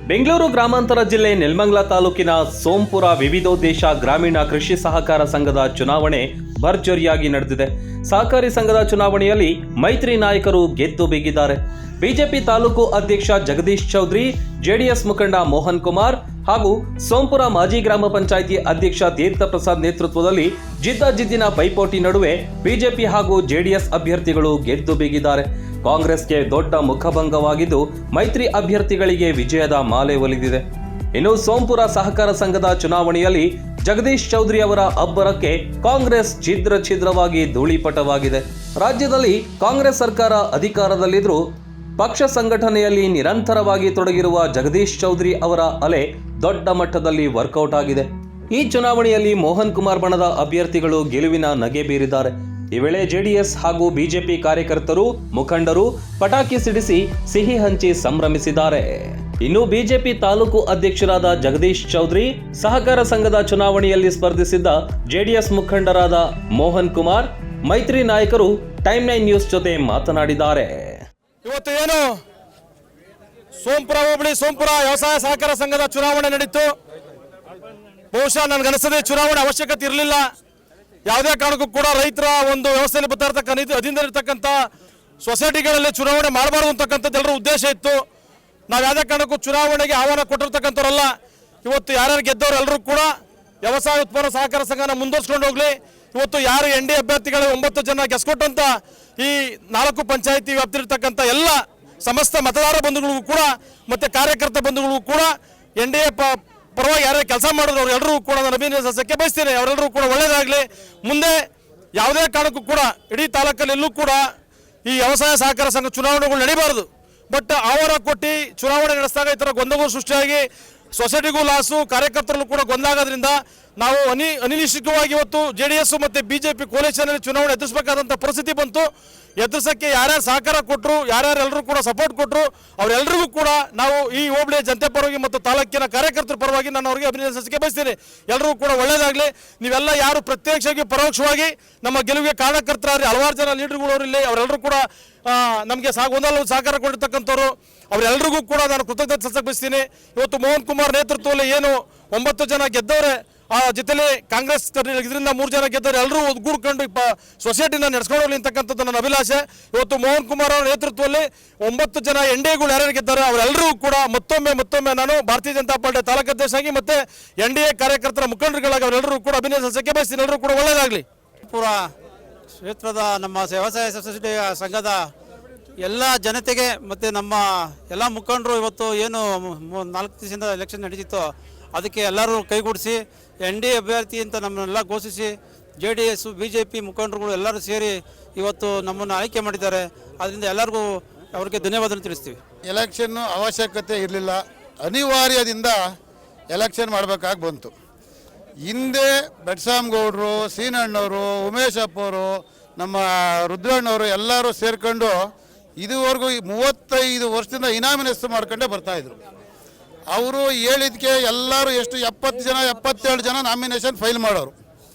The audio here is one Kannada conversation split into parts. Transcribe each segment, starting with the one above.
ಬೆಂಗಳೂರು ಗ್ರಾಮಾಂತರ ಜಿಲ್ಲೆ ನೆಲಮಂಗಲ ತಾಲೂಕಿನ ಸೋಂಪುರ ವಿವಿಧೋದ್ದೇಶ ಗ್ರಾಮೀಣ ಕೃಷಿ ಸಹಕಾರ ಸಂಘದ ಚುನಾವಣೆ ಭರ್ಜರಿಯಾಗಿ ನಡೆದಿದೆ. ಸಹಕಾರಿ ಸಂಘದ ಚುನಾವಣೆಯಲ್ಲಿ ಮೈತ್ರಿ ನಾಯಕರು ಗೆದ್ದು ಬೀಗಿದ್ದಾರೆ. ಬಿಜೆಪಿ ತಾಲೂಕು ಅಧ್ಯಕ್ಷ ಜಗದೀಶ್ ಚೌಧರಿ, ಜೆಡಿಎಸ್ ಮುಖಂಡ ಮೋಹನ್ ಕುಮಾರ್ ಹಾಗೂ ಸೋಂಪುರ ಮಾಜಿ ಗ್ರಾಮ ಪಂಚಾಯಿತಿ ಅಧ್ಯಕ್ಷ ತೀರ್ಥ ಪ್ರಸಾದ್ ನೇತೃತ್ವದಲ್ಲಿ ಜಿದ್ದಾಜಿದ್ದಿನ ಪೈಪೋಟಿ ನಡುವೆ ಬಿಜೆಪಿ ಹಾಗೂ ಜೆಡಿಎಸ್ ಅಭ್ಯರ್ಥಿಗಳು ಗೆದ್ದು ಬೀಗಿದ್ದಾರೆ. ಕಾಂಗ್ರೆಸ್ಗೆ ದೊಡ್ಡ ಮುಖಭಂಗವಾಗಿದ್ದು ಮೈತ್ರಿ ಅಭ್ಯರ್ಥಿಗಳಿಗೆ ವಿಜಯದ ಮಾಲೆ ಒಲಿದಿದೆ. ಇನ್ನು ಸೋಂಪುರ ಸಹಕಾರ ಸಂಘದ ಚುನಾವಣೆಯಲ್ಲಿ ಜಗದೀಶ್ ಚೌಧರಿ ಅವರ ಅಬ್ಬರಕ್ಕೆ ಕಾಂಗ್ರೆಸ್ ಛಿದ್ರವಾಗಿ ಧೂಳಿಪಟವಾಗಿದೆ. ರಾಜ್ಯದಲ್ಲಿ ಕಾಂಗ್ರೆಸ್ ಸರ್ಕಾರ ಅಧಿಕಾರದಲ್ಲಿದ್ದರೂ ಪಕ್ಷ ಸಂಘಟನೆಯಲ್ಲಿ ನಿರಂತರವಾಗಿ ತೊಡಗಿರುವ ಜಗದೀಶ್ ಚೌಧರಿ ಅವರ ಅಲೆ ದೊಡ್ಡ ಮಟ್ಟದಲ್ಲಿ ವರ್ಕೌಟ್ ಆಗಿದೆ. ಈ ಚುನಾವಣೆಯಲ್ಲಿ ಮೋಹನ್ ಕುಮಾರ್ ಬಣದ ಅಭ್ಯರ್ಥಿಗಳು ಗೆಲುವಿನ ನಗೆ ಬೀರಿದ್ದಾರೆ. ಈ ವೇಳೆ ಜೆಡಿಎಸ್ ಹಾಗೂ ಬಿಜೆಪಿ ಕಾರ್ಯಕರ್ತರು, ಮುಖಂಡರು ಪಟಾಕಿ ಸಿಡಿಸಿ ಸಿಹಿ ಹಂಚಿ ಸಂಭ್ರಮಿಸಿದ್ದಾರೆ. ಇನ್ನು ಬಿಜೆಪಿ ತಾಲೂಕು ಅಧ್ಯಕ್ಷರಾದ ಜಗದೀಶ್ ಚೌಧರಿ, ಸಹಕಾರ ಸಂಘದ ಚುನಾವಣೆಯಲ್ಲಿ ಸ್ಪರ್ಧಿಸಿದ್ದ ಜೆಡಿಎಸ್ ಮುಖಂಡರಾದ ಮೋಹನ್ ಕುಮಾರ್, ಮೈತ್ರಿ ನಾಯಕರು ಟೈಮ್ 9 ನ್ಯೂಸ್ ಜೊತೆ ಮಾತನಾಡಿದ್ದಾರೆ. ಇವತ್ತು ಏನು ಸೋಂಪುರ ಹೋಬಳಿ ಸೋಂಪುರ ವ್ಯವಸಾಯ ಸಹಕಾರ ಸಂಘದ ಚುನಾವಣೆ ನಡೀತು. ಬಹುಶಃ ನನಗನಿಸದೆ ಚುನಾವಣೆ ಅವಶ್ಯಕತೆ ಇರಲಿಲ್ಲ. ಯಾವುದೇ ಕಾರಣಕ್ಕೂ ಕೂಡ ರೈತರ ಒಂದು ವ್ಯವಸ್ಥೆಯಲ್ಲಿ ಬರ್ತಾ ಇರ್ತಕ್ಕಂಥ ಅಧೀನದಲ್ಲಿರ್ತಕ್ಕಂಥ ಸೊಸೈಟಿಗಳಲ್ಲಿ ಚುನಾವಣೆ ಮಾಡಬಾರ್ದು ಅಂತಕ್ಕಂಥದ್ದು ಎಲ್ಲರ ಉದ್ದೇಶ ಇತ್ತು. ನಾವು ಯಾವುದೇ ಕಾರಣಕ್ಕೂ ಚುನಾವಣೆಗೆ ಆಹ್ವಾನ ಕೊಟ್ಟಿರ್ತಕ್ಕಂಥವ್ರಲ್ಲ. ಇವತ್ತು ಯಾರ್ಯಾರು ಗೆದ್ದವರು ಎಲ್ಲರೂ ಕೂಡ ವ್ಯವಸಾಯ ಉತ್ಪನ್ನ ಸಹಕಾರ ಸಂಘನ ಮುಂದುವರ್ಸ್ಕೊಂಡು ಹೋಗ್ಲಿ. ಇವತ್ತು ಯಾರು NDA ಅಭ್ಯರ್ಥಿಗಳು 9 ಜನ ಗೆಸ್ಕೊಟ್ಟಂತ ಈ 4 ಪಂಚಾಯಿತಿ ವ್ಯಾಪ್ತಿರ್ತಕ್ಕಂಥ ಎಲ್ಲ ಸಮಸ್ತ ಮತದಾರ ಬಂಧುಗಳಿಗೂ ಕೂಡ ಮತ್ತೆ ಕಾರ್ಯಕರ್ತ ಬಂಧುಗಳಿಗೂ ಕೂಡ NDA ಪರವಾಗಿ ಯಾರೇ ಕೆಲಸ ಮಾಡಿದ್ರು ಅವರೆಲ್ಲರೂ ಕೂಡ ನಾನು ಅಭಿನಂದಿಸಕ್ಕೆ ಬಯಸ್ತೇನೆ. ಅವರೆಲ್ಲರೂ ಕೂಡ ಒಳ್ಳೆಯದಾಗಲಿ. ಮುಂದೆ ಯಾವುದೇ ಕಾರಣಕ್ಕೂ ಕೂಡ ಇಡೀ ತಾಲೂಕಲ್ಲಿ ಎಲ್ಲೂ ಕೂಡ ಈ ವ್ಯವಸಾಯ ಸಹಕಾರ ಸಂಘ ಚುನಾವಣೆಗಳು ನಡೀಬಾರದು. ಬಟ್ ಅವರ ಕೊಟ್ಟು ಚುನಾವಣೆ ನಡೆಸಿದಾಗ ಈ ಥರ ಗೊಂದಲ ಸೃಷ್ಟಿಯಾಗಿ ಸೊಸೈಟಿಗೂ ಲಾಸು, ಕಾರ್ಯಕರ್ತರಲ್ಲೂ ಕೂಡ ಗೊಂದಲ ಆಗೋದ್ರಿಂದ ನಾವು ಅನಿರೀಕ್ಷಿತವಾಗಿ ಇವತ್ತು JDS ಮತ್ತು BJP ಕೋಲಿಷನಲ್ಲಿ ಚುನಾವಣೆ ಎದುರಿಸಬೇಕಾದಂಥ ಪರಿಸ್ಥಿತಿ ಬಂತು. ಎದುರಿಸೋಕ್ಕೆ ಯಾರ್ಯಾರು ಸಹಕಾರ ಕೊಟ್ಟರು, ಯಾರ್ಯಾರೆಲ್ಲರೂ ಕೂಡ ಸಪೋರ್ಟ್ ಕೊಟ್ಟರು, ಅವರೆಲ್ಲರಿಗೂ ಕೂಡ ನಾವು ಈ ಹೋಬಳಿಯ ಜನತೆ ಪರವಾಗಿ ಮತ್ತು ತಾಲೂಕಿನ ಕಾರ್ಯಕರ್ತರ ಪರವಾಗಿ ನಾನು ಅವರಿಗೆ ಅಭಿನಂದಿಸಕ್ಕೆ ಬಯಸ್ತೀನಿ. ಎಲ್ಲರೂ ಕೂಡ ಒಳ್ಳೆಯದಾಗಲಿ. ನೀವೆಲ್ಲ ಯಾರು ಪ್ರತ್ಯಕ್ಷವಾಗಿ ಪರೋಕ್ಷವಾಗಿ ನಮ್ಮ ಗೆಲುವಿಗೆ ಕಾರಣಕರ್ತರಾಗಿ ಹಲವಾರು ಜನ ಲೀಡರ್ಗಳು ಇಲ್ಲಿ ಅವರೆಲ್ಲರೂ ಕೂಡ ನಮಗೆ ಒಂದಲ್ಲ ಸಹಕಾರ ಕೊಟ್ಟಿರ್ತಕ್ಕಂಥವ್ರು, ಅವರೆಲ್ಲರಿಗೂ ಕೂಡ ನಾನು ಕೃತಜ್ಞತೆ ಸಲ್ಲಿಸಕ್ಕೆ ಬಯಸ್ತೀನಿ. ಇವತ್ತು ಮೋಹನ್ ಕುಮಾರ್ ನೇತೃತ್ವದಲ್ಲಿ ಏನು 9 ಜನ ಗೆದ್ದವ್ರೆ, ಆ ಜೊತೆಲಿ ಕಾಂಗ್ರೆಸ್ ಇದರಿಂದ 3 ಜನ ಗೆದ್ದವ್ರು ಎಲ್ಲರೂ ಒಗ್ಗೂಡ್ಕೊಂಡು ಸೊಸೈಟಿನ ನಡೆಸ್ಕೊಂಡು ಹೋಗ್ಲಿ ಅಂತಕ್ಕಂಥದ್ದು ನನ್ನ ಅಭಿಲಾಷೆ. ಇವತ್ತು ಮೋಹನ್ ಕುಮಾರ್ ಅವರ ನೇತೃತ್ವದಲ್ಲಿ 9 ಜನ NDAಗಳು ಯಾರ್ಯಾರು ಗೆದ್ದಾರೆ ಅವರೆಲ್ಲರೂ ಕೂಡ ಮತ್ತೊಮ್ಮೆ ನಾನು ಭಾರತೀಯ ಜನತಾ ಪಾರ್ಟಿ ತಾಲೂಕಾಧ್ಯಕ್ಷರಾಗಿ ಮತ್ತೆ NDA ಕಾರ್ಯಕರ್ತರ ಮುಖಂಡರುಗಳಾಗಿ ಅವರೆಲ್ಲರೂ ಕೂಡ ಅಭಿನಂದಿಸಕ್ಕೆ ಬಯಸ್ತೀನಿ. ಎಲ್ಲರೂ ಕೂಡ ಒಳ್ಳೆಯದಾಗಲಿ. ಪೂರ ಕ್ಷೇತ್ರದ ನಮ್ಮ ವ್ಯವಸಾಯ ಸೊಸೈಟಿ ಸಂಘದ ಎಲ್ಲ ಜನತೆಗೆ ಮತ್ತು ನಮ್ಮ ಎಲ್ಲ ಮುಖಂಡರು ಇವತ್ತು ಏನು 4 ದಿವಸದಿಂದ ಎಲೆಕ್ಷನ್ ನಡೀತಿತ್ತು ಅದಕ್ಕೆ ಎಲ್ಲರೂ ಕೈಗೂಡಿಸಿ NDA ಅಭ್ಯರ್ಥಿ ಅಂತ ನಮ್ಮನ್ನೆಲ್ಲ ಘೋಷಿಸಿ JDS BJP ಮುಖಂಡರುಗಳು ಎಲ್ಲರೂ ಸೇರಿ ಇವತ್ತು ನಮ್ಮನ್ನು ಆಯ್ಕೆ ಮಾಡಿದ್ದಾರೆ. ಅದರಿಂದ ಎಲ್ಲರಿಗೂ ಅವ್ರಿಗೆ ಧನ್ಯವಾದ ತಿಳಿಸ್ತೀವಿ. ಎಲೆಕ್ಷನ್ನು ಅವಶ್ಯಕತೆ ಇರಲಿಲ್ಲ, ಅನಿವಾರ್ಯದಿಂದ ಎಲೆಕ್ಷನ್ ಮಾಡಬೇಕಾಗಿ ಬಂತು. ಹಿಂದೆ ಬೆಟ್ಸಾಮ್ಗೌಡರು, ಸೀನಣ್ಣವರು, ಉಮೇಶ್ ಅಪ್ಪವರು, ನಮ್ಮ ರುದ್ರಣ್ಣವರು ಎಲ್ಲರೂ ಸೇರ್ಕೊಂಡು ಇದುವರೆಗೂ 35 ವರ್ಷದಿಂದ ಇನಾಮಿನೇಷನ್ ಮಾಡ್ಕೊಂಡೇ ಬರ್ತಾಯಿದ್ರು. ಅವರು ಹೇಳಿದ್ದಕ್ಕೆ ಎಲ್ಲರೂ ಎಷ್ಟು 77 ಜನ ನಾಮಿನೇಷನ್ ಫೈಲ್ ಮಾಡೋರು.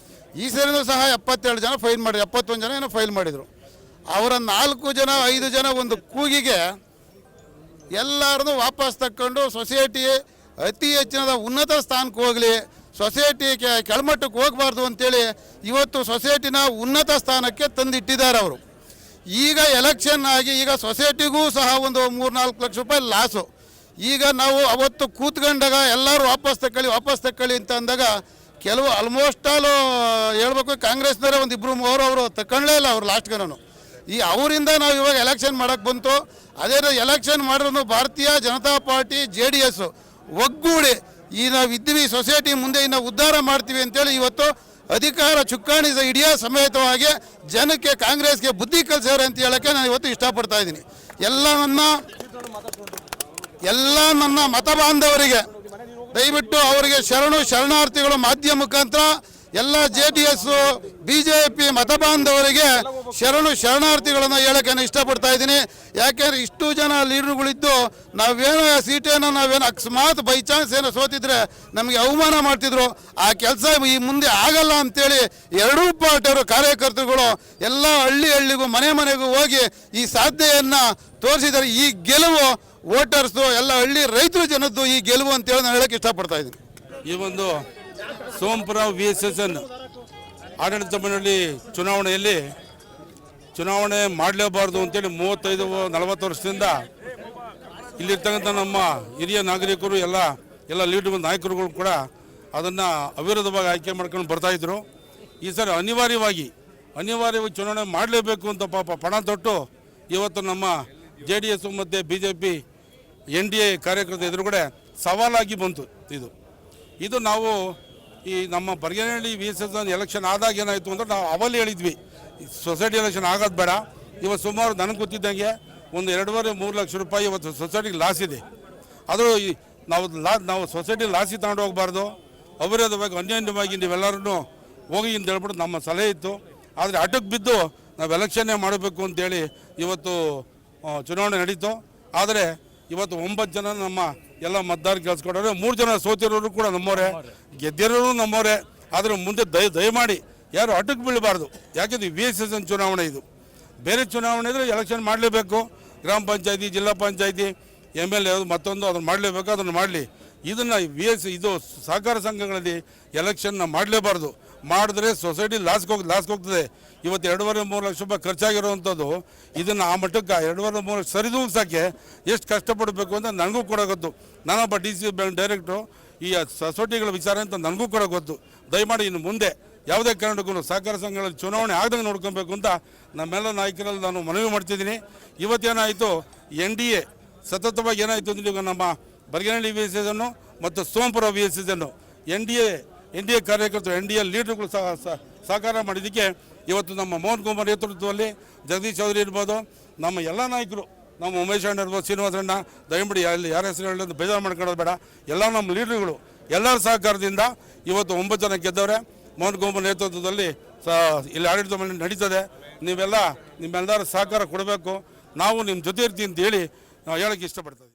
ಈ ಸರಿನೂ ಸಹ 77 ಜನ ಫೈಲ್ ಮಾಡಿದ್ರು, 71 ಜನ ಏನೋ ಫೈಲ್ ಮಾಡಿದರು. ಅವರ 4 ಜನ 5 ಜನ ಒಂದು ಕೂಗಿಗೆ ಎಲ್ಲರನ್ನೂ ವಾಪಸ್ ತಕ್ಕೊಂಡು ಸೊಸೈಟಿ ಅತಿ ಹೆಚ್ಚಿನ ಉನ್ನತ ಸ್ಥಾನಕ್ಕೆ ಹೋಗಲಿ, ಸೊಸೈಟಿ ಕೆಳಮಟ್ಟಕ್ಕೆ ಹೋಗಬಾರ್ದು ಅಂತೇಳಿ ಇವತ್ತು ಸೊಸೈಟಿನ ಉನ್ನತ ಸ್ಥಾನಕ್ಕೆ ತಂದಿಟ್ಟಿದ್ದಾರೆ ಅವರು. ಈಗ ಎಲೆಕ್ಷನ್ ಆಗಿ ಈಗ ಸೊಸೈಟಿಗೂ ಸಹ ಒಂದು 3-4 ಲಕ್ಷ ರೂಪಾಯಿ ಲಾಸು. ಈಗ ನಾವು ಅವತ್ತು ಕೂತ್ಕೊಂಡಾಗ ಎಲ್ಲರೂ ವಾಪಸ್ ತಗೊಳ್ಳಿ ಅಂತ ಅಂದಾಗ ಕೆಲವು ಆಲ್ಮೋಸ್ಟ್ ಆಲ್ ಹೇಳ್ಬೇಕು ಕಾಂಗ್ರೆಸ್ನವರೇ 1-2-3 ಅವರು ತಗೊಳ್ಳೇ ಇಲ್ಲ. ಅವ್ರು ಲಾಸ್ಟ್ಗನೂ ಅವರಿಂದ ನಾವು ಇವಾಗ ಎಲೆಕ್ಷನ್ ಮಾಡೋಕ್ಕೆ ಬಂತು. ಅದೇ ಎಲೆಕ್ಷನ್ ಮಾಡಿದ್ರು ಭಾರತೀಯ ಜನತಾ ಪಾರ್ಟಿ JDS ಒಗ್ಗೂಡಿ ನಾವು ಇದ್ದೀವಿ, ಸೊಸೈಟಿ ಮುಂದೆ ಇನ್ನು ಉದ್ಧಾರ ಮಾಡ್ತೀವಿ ಅಂತೇಳಿ ಇವತ್ತು ಅಧಿಕಾರ ಚುಕ್ಕಾಣಿ ಹಿಡಿಯೋ ಸಮೇತವಾಗಿ ಜನಕ್ಕೆ ಕಾಂಗ್ರೆಸ್ಗೆ ಬುದ್ಧಿ ಕಲಿಸ್ಯಾರೆ ಅಂತ ಹೇಳೋಕ್ಕೆ ನಾನು ಇವತ್ತು ಇಷ್ಟಪಡ್ತಾ ಇದ್ದೀನಿ. ಎಲ್ಲ ನನ್ನ ಮತ ಬಾಂಧವರಿಗೆ ದಯವಿಟ್ಟು ಅವರಿಗೆ ಶರಣಾರ್ಥಿಗಳು ಮಾಧ್ಯಮ ಮುಖಾಂತರ ಎಲ್ಲ JDS BJP ಮತ ಬಾಂಧವರಿಗೆ ಶರಣಾರ್ಥಿಗಳನ್ನು ಹೇಳೋಕ್ಕೆ ನಾನು ಇಷ್ಟಪಡ್ತಾ ಇದ್ದೀನಿ. ಯಾಕೆಂದರೆ ಇಷ್ಟು ಜನ ಲೀಡರ್ಗಳಿದ್ದು ನಾವೇನೋ ಸೀಟೇನೋ ಅಕಸ್ಮಾತ್ ಬೈ ಚಾನ್ಸ್ ಏನೋ ಸೋತಿದ್ರೆ ನಮಗೆ ಅವಮಾನ ಮಾಡ್ತಿದ್ರು. ಆ ಕೆಲಸ ಈ ಮುಂದೆ ಆಗಲ್ಲ ಅಂತೇಳಿ ಎರಡೂ ಪಾರ್ಟಿಯವರು ಕಾರ್ಯಕರ್ತರುಗಳು ಎಲ್ಲ ಹಳ್ಳಿಗೂ ಮನೆಗೂ ಹೋಗಿ ಈ ಸಾಧ್ಯತೆಯನ್ನು ತೋರಿಸಿದ್ದಾರೆ. ಈ ಗೆಲುವು ವೋಟರ್ಸು ಎಲ್ಲ ಹಳ್ಳಿ ರೈತರು ಜನದ್ದು ಈ ಗೆಲುವು ಅಂತೇಳಿ ನಾನು ಹೇಳಕ್ಕೆ ಇಷ್ಟಪಡ್ತಾ ಇದ್ದೀನಿ. ಈ ಒಂದು ಸೋಂಪುರ VSSN ಆಡಳಿತ ಮಂಡಳಿ ಚುನಾವಣೆ ಮಾಡಲೇಬಾರ್ದು ಅಂತೇಳಿ 35-40 ವರ್ಷದಿಂದ ಇಲ್ಲಿರ್ತಕ್ಕಂಥ ನಮ್ಮ ಹಿರಿಯ ನಾಗರಿಕರು ಎಲ್ಲ ಲೀಡರ್ ನಾಯಕರುಗಳು ಕೂಡ ಅದನ್ನು ಅವಿರೋಧವಾಗಿ ಆಯ್ಕೆ ಮಾಡ್ಕೊಂಡು ಬರ್ತಾಯಿದ್ರು. ಈ ಸರಿ ಅನಿವಾರ್ಯವಾಗಿ ಚುನಾವಣೆ ಮಾಡಲೇಬೇಕು ಅಂತ ಪಾಪ ಪಣ ತೊಟ್ಟು ಇವತ್ತು ನಮ್ಮ JDS ಮತ್ತು BJP NDA ಕಾರ್ಯಕರ್ತರ ಎದುರುಗಡೆ ಸವಾಲಾಗಿ ಬಂತು. ಇದು ನಾವು ಈ ನಮ್ಮ ಬರಗೇನಹಳ್ಳಿ VSSN ಎಲೆಕ್ಷನ್ ಆದಾಗ ಏನಾಯಿತು ಅಂದ್ರೆ ನಾವು ಅವಲ್ಲಿ ಹೇಳಿದ್ವಿ, ಸೊಸೈಟಿ ಎಲೆಕ್ಷನ್ ಆಗೋದು ಬೇಡ. ಇವತ್ತು ಸುಮಾರು ನನಗೆ ಗೊತ್ತಿದ್ದಂಗೆ ಒಂದು 2.5-3 ಲಕ್ಷ ರೂಪಾಯಿ ಇವತ್ತು ಸೊಸೈಟಿಗೆ ಲಾಸ್ ಇದೆ. ಅದು ನಾವು ಸೊಸೈಟಿ ಲಾಸಿಗೆ ತಗೊಂಡು ಹೋಗಬಾರ್ದು, ಅವಿರೋಧವಾಗಿ ಅನ್ಯಾನ್ಯವಾಗಿ ನೀವೆಲ್ಲರೂ ಹೋಗಿ ಅಂತ ಹೇಳ್ಬಿಟ್ಟು ನಮ್ಮ ಸಲಹೆ ಇತ್ತು. ಆದರೆ ಅಟಕ್ಕೆ ಬಿದ್ದು ನಾವು ಎಲೆಕ್ಷನ್ನೇ ಮಾಡಬೇಕು ಅಂತೇಳಿ ಇವತ್ತು ಚುನಾವಣೆ ನಡೀತು. ಆದರೆ ಇವತ್ತು 9 ಜನ ನಮ್ಮ ಎಲ್ಲ ಮತದಾರ ಕೇಳಿಸ್ಕೊಂಡ್ರೆ 3 ಜನ ಸೋತಿರೋರು ಕೂಡ ನಮ್ಮವರೇ, ಗೆದ್ದಿರೋರು ನಮ್ಮವರೇ. ಆದರೆ ಮುಂದೆ ದಯಮಾಡಿ ಯಾರು ಅಟಕ್ಕೆ ಬೀಳಬಾರ್ದು. ಯಾಕೆಂದರೆ VSSN ಚುನಾವಣೆ ಇದು, ಬೇರೆ ಚುನಾವಣೆ ಇದ್ದರೆ ಎಲೆಕ್ಷನ್ ಮಾಡಲೇಬೇಕು. ಗ್ರಾಮ ಪಂಚಾಯತಿ, ಜಿಲ್ಲಾ ಪಂಚಾಯತಿ, MLA ಮತ್ತೊಂದು ಅದನ್ನು ಮಾಡಲೇಬೇಕು, ಅದನ್ನು ಮಾಡಲಿ. ಇದನ್ನು ಇದು ಸಹಕಾರ ಸಂಘಗಳಲ್ಲಿ ಎಲೆಕ್ಷನ್ನ ಮಾಡಲೇಬಾರ್ದು. ಮಾಡಿದ್ರೆ ಸೊಸೈಟಿ ಲಾಸ್ಗೆ ಹೋಗ್ತದೆ. ಇವತ್ತು 2.5-3 ಲಕ್ಷ ರೂಪಾಯಿ ಖರ್ಚಾಗಿರೋವಂಥದ್ದು ಇದನ್ನು ಆ ಮಟ್ಟಕ್ಕೆ 2.5-3 ಲಕ್ಷ ಸರಿದೂಗಿಸೋಕ್ಕೆ ಎಷ್ಟು ಕಷ್ಟಪಡಬೇಕು ಅಂತ ನನಗೂ ಕೂಡ ಗೊತ್ತು. ನಾನೊಬ್ಬ DC ಬ್ಯಾಂಕ್ ಡೈರೆಕ್ಟ್ರು, ಈ ಸೊಸೈಟಿಗಳ ವಿಚಾರ ಅಂತ ನನಗೂ ಕೂಡ ಗೊತ್ತು. ದಯಮಾಡಿ ಇನ್ನು ಮುಂದೆ ಯಾವುದೇ ಕಾರಣಕ್ಕೂ ಸಹಕಾರ ಸಂಘಗಳಲ್ಲಿ ಚುನಾವಣೆ ಆಗದಂಗೆ ನೋಡ್ಕೊಬೇಕು ಅಂತ ನಮ್ಮೆಲ್ಲ ನಾಯಕರಲ್ಲಿ ನಾನು ಮನವಿ ಮಾಡ್ತಿದ್ದೀನಿ. ಇವತ್ತೇನಾಯಿತು, NDA ಸತತವಾಗಿ ಏನಾಯಿತು ಅಂದರೆ ಈಗ ನಮ್ಮ ಬರಗೇನಹಳ್ಳಿ VSSN ಮತ್ತು ಸೋಂಪುರ VSSN NDA ಕಾರ್ಯಕರ್ತರು, NDA ಲೀಡರ್ಗಳು ಸಹಕಾರ ಮಾಡಿದ್ದಕ್ಕೆ ಇವತ್ತು ನಮ್ಮ ಮೋಹನ್ ಕುಮಾರ್ ನೇತೃತ್ವದಲ್ಲಿ ಜಗದೀಶ್ ಚೌಧರಿ ಇರ್ಬೋದು, ನಮ್ಮ ಎಲ್ಲ ನಾಯಕರು, ನಮ್ಮ ಉಮೇಶ್ ಅಣ್ಣ ಇರ್ಬೋದು, ಶ್ರೀನಿವಾಸ ಅಣ್ಣ, ದಯಮಾಡಿ ಯಾರ ಹೆಸರು ಹೇಳೋದು ಬೇಜಾರು ಮಾಡ್ಕೊಳ್ಳೋದು ಬೇಡ, ಎಲ್ಲ ನಮ್ಮ ಲೀಡರ್ಗಳು ಎಲ್ಲರ ಸಹಕಾರದಿಂದ ಇವತ್ತು 9 ಜನ ಗೆದ್ದವ್ರೆ. ಮೋಹನ್ ಕುಮಾರ್ ನೇತೃತ್ವದಲ್ಲಿ ಇಲ್ಲಿ ಆಡಳಿತ ಮಂಡಳಿ ನಡೀತದೆ. ನಿಮ್ಮೆಲ್ಲರ ಸಹಕಾರ ಕೊಡಬೇಕು, ನಾವು ನಿಮ್ಮ ಜೊತೆ ಇರ್ತೀವಿ ಅಂತ ಹೇಳಿ ಹೇಳೋಕ್ಕೆ ಇಷ್ಟಪಡ್ತೀವಿ.